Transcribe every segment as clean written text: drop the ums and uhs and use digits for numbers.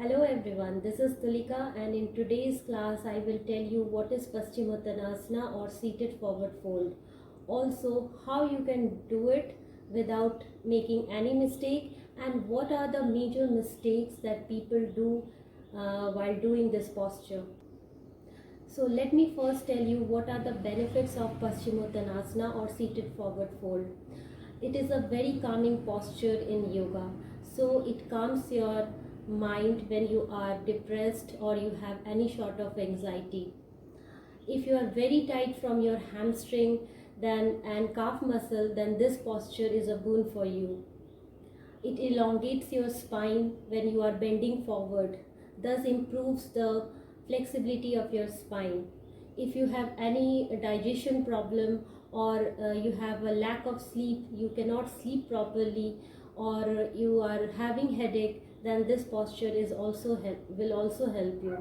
Hello everyone, this is Tulika and in today's class I will tell you what is Paschimottanasana or seated forward fold. Also how you can do it without making any mistake and what are the major mistakes that people do while doing this posture. So let me first tell you what are the benefits of Paschimottanasana or seated forward fold. It is a very calming posture in yoga. So it calms your mind when you are depressed or you have any sort of anxiety. If you are very tight from your hamstring and calf muscle, then this posture is a boon for you. It elongates your spine when you are bending forward, thus improves the flexibility of your spine. If you have any digestion problem or you have a lack of sleep, you cannot sleep properly, or you are having headache, then this posture will also help you.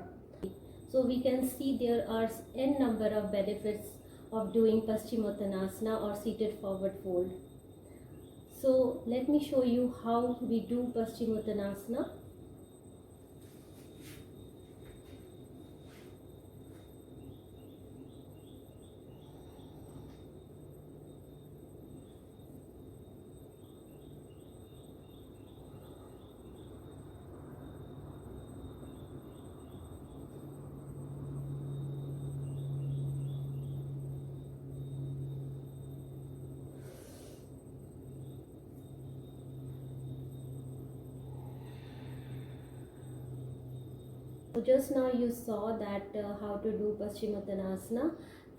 So we can see there are n number of benefits of doing Paschimottanasana or seated forward fold. So let me show you how we do Paschimottanasana. So just now you saw that how to do Paschimottanasana,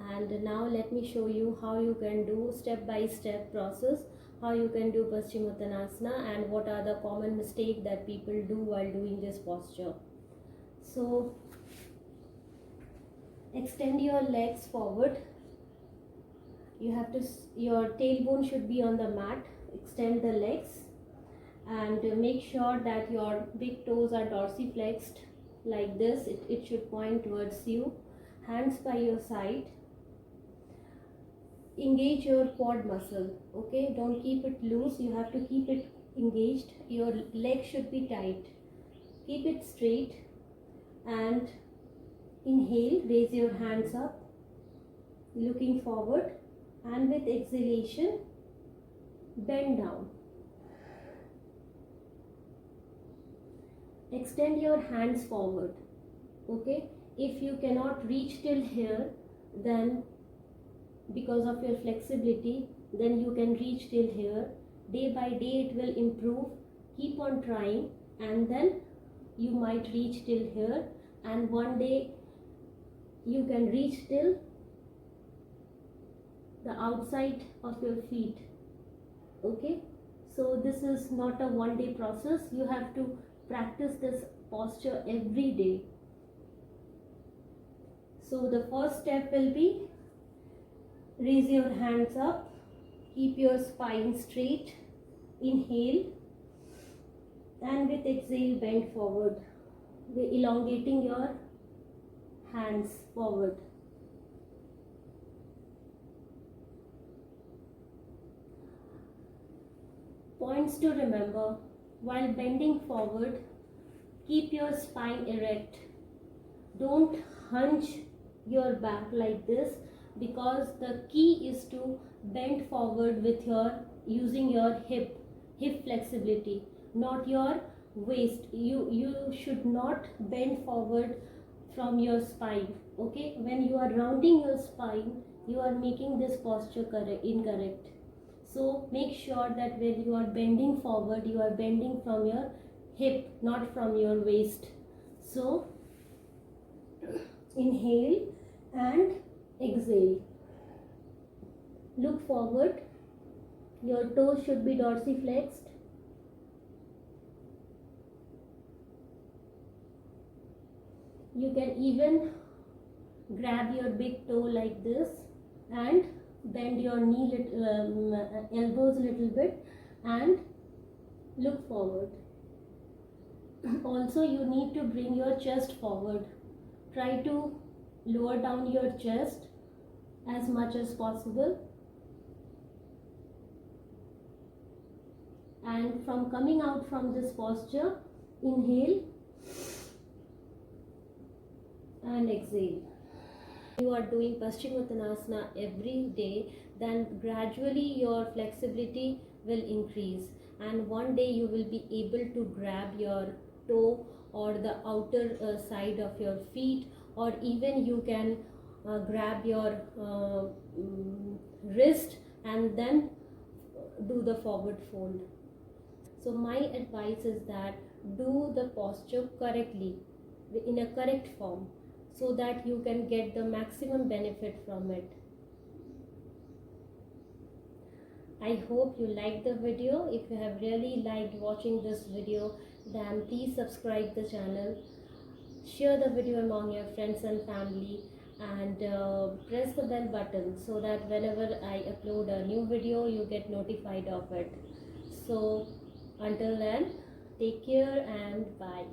and now let me show you how you can do step-by-step process, how you can do Paschimottanasana and what are the common mistakes that people do while doing this posture. So extend your legs forward. Your tailbone should be on the mat. Extend the legs and make sure that your big toes are dorsiflexed like this. It should point towards you. Hands by your side. Engage your quad muscle. Okay, don't keep it loose, you have to keep it engaged. Your leg should be tight. Keep it straight and inhale, raise your hands up looking forward, and with exhalation bend down. Extend your hands forward. Okay, if you cannot reach till here, then because of your flexibility, then you can reach till here. Day by day it will improve. Keep on trying and then you might reach till here, and one day you can reach till the outside of your feet. Okay, so this is not a one-day process. You have to practice this posture every day. So the first step will be raise your hands up, keep your spine straight, inhale, and with exhale bend forward, elongating your hands forward. Points to remember: while bending forward, keep your spine erect. Don't hunch your back like this, because the key is to bend forward with using your hip flexibility, not your waist. You should not bend forward from your spine. Okay, when you are rounding your spine, you are making this posture incorrect. So make sure that when you are bending forward, you are bending from your hip, not from your waist. So inhale and exhale. Look forward. Your toes should be dorsiflexed. You can even grab your big toe like this and bend your elbows a little bit and look forward. Also, you need to bring your chest forward. Try to lower down your chest as much as possible, and from coming out from this posture, inhale and exhale. You are doing Paschimottanasana every day, then gradually your flexibility will increase, and one day you will be able to grab your toe or the outer side of your feet, or even you can grab your wrist and then do the forward fold. So my advice is that do the posture correctly, in a correct form, so that you can get the maximum benefit from it. I hope you liked the video. If you have really liked watching this video, then please subscribe the channel, share the video among your friends and family, and press the bell button so that whenever I upload a new video, you get notified of it. So until then, take care and bye.